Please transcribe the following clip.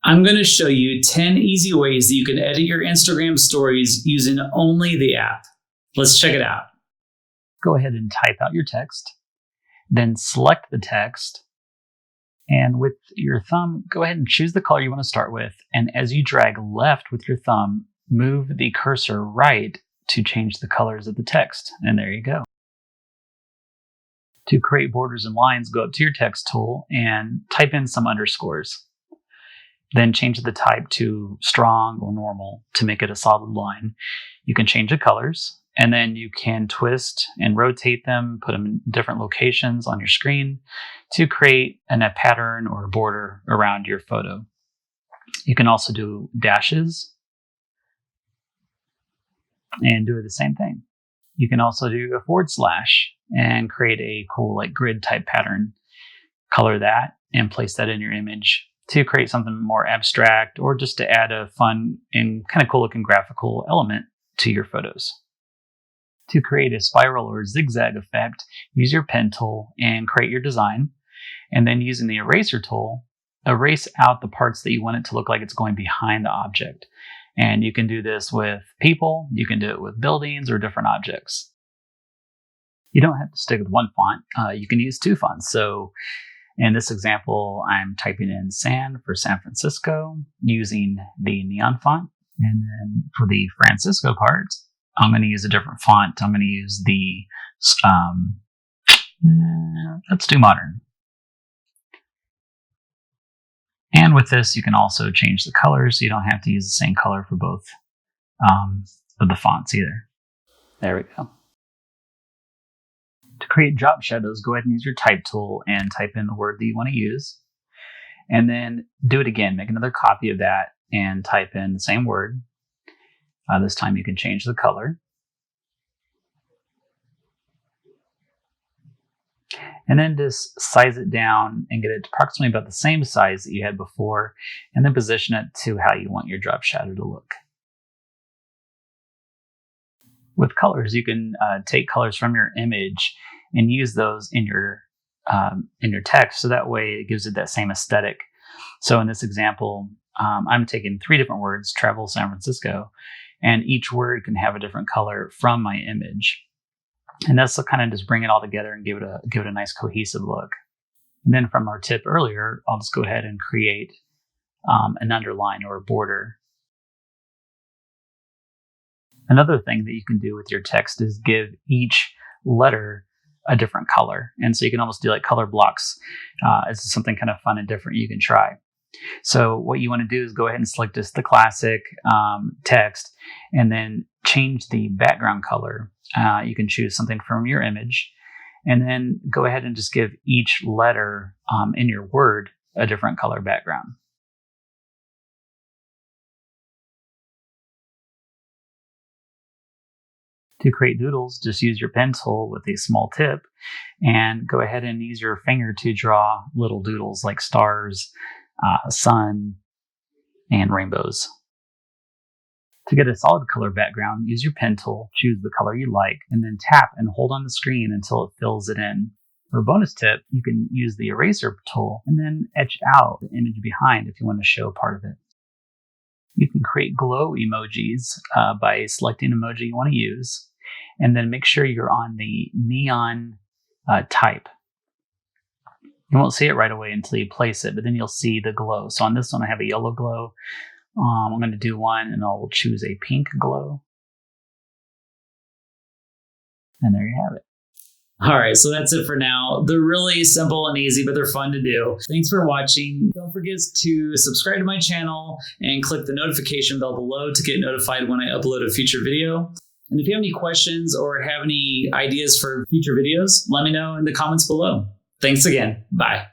I'm going to show you 10 easy ways that you can edit your Instagram stories using only the app. Let's check it out. Go ahead and type out your text, then select the text, and with your thumb, go ahead and choose the color you want to start with, and as you drag left with your thumb, move the cursor right to change the colors of the text, and there you go. To create borders and lines, go up to your text tool and type in some underscores. Then change the type to strong or normal to make it a solid line. You can change the colors, and then you can twist and rotate them, put them in different locations on your screen to create a pattern or a border around your photo. You can also do dashes and do the same thing. You can also do a forward slash and create a cool grid type pattern. Color that and place that in your image to create something more abstract or just to add a fun and kind of cool looking graphical element to your photos. To create a spiral or zigzag effect, use your pen tool and create your design. And then using the eraser tool, erase out the parts that you want it to look like it's going behind the object. And you can do this with people, you can do it with buildings or different objects. You don't have to stick with one font. You can use two fonts. So in this example, I'm typing in San for San Francisco using the neon font. And then for the Francisco part, I'm going to use a different font. I'm going to use the, let's do modern. And with this, you can also change the color, so you don't have to use the same color for both of the fonts either. There we go. To create drop shadows, go ahead and use your type tool and type in the word that you want to use. And then do it again. Make another copy of that and type in the same word. This time you can change the color. And then just size it down and get it approximately about the same size that you had before, and then position it to how you want your drop shadow to look. With colors, you can take colors from your image and use those in your text, so that way it gives it that same aesthetic. So in this example, I'm taking 3 different words, travel San Francisco, and each word can have a different color from my image. And that's to kind of just bring it all together and give it a nice cohesive look. And then from our tip earlier, I'll just go ahead and create an underline or a border. Another thing that you can do with your text is give each letter a different color. And so you can almost do like color blocks. This is something kind of fun and different you can try. So what you want to do is go ahead and select just the classic text and then change the background color. You can choose something from your image and then go ahead and just give each letter in your word a different color background. To create doodles, just use your pen tool with a small tip and go ahead and use your finger to draw little doodles like stars, sun, and rainbows. To get a solid color background, use your pen tool, choose the color you like, and then tap and hold on the screen until it fills it in. For a bonus tip, you can use the eraser tool and then etch out the image behind if you want to show part of it. You can create glow emojis by selecting an emoji you want to use, and then make sure you're on the neon type. You won't see it right away until you place it, but then you'll see the glow. So on this one, I have a yellow glow. I'm going to do one, and I'll choose a pink glow. And there you have it. All right, so that's it for now. They're really simple and easy, but they're fun to do. Thanks for watching. Don't forget to subscribe to my channel and click the notification bell below to get notified when I upload a future video. And if you have any questions or have any ideas for future videos, let me know in the comments below. Thanks again. Bye.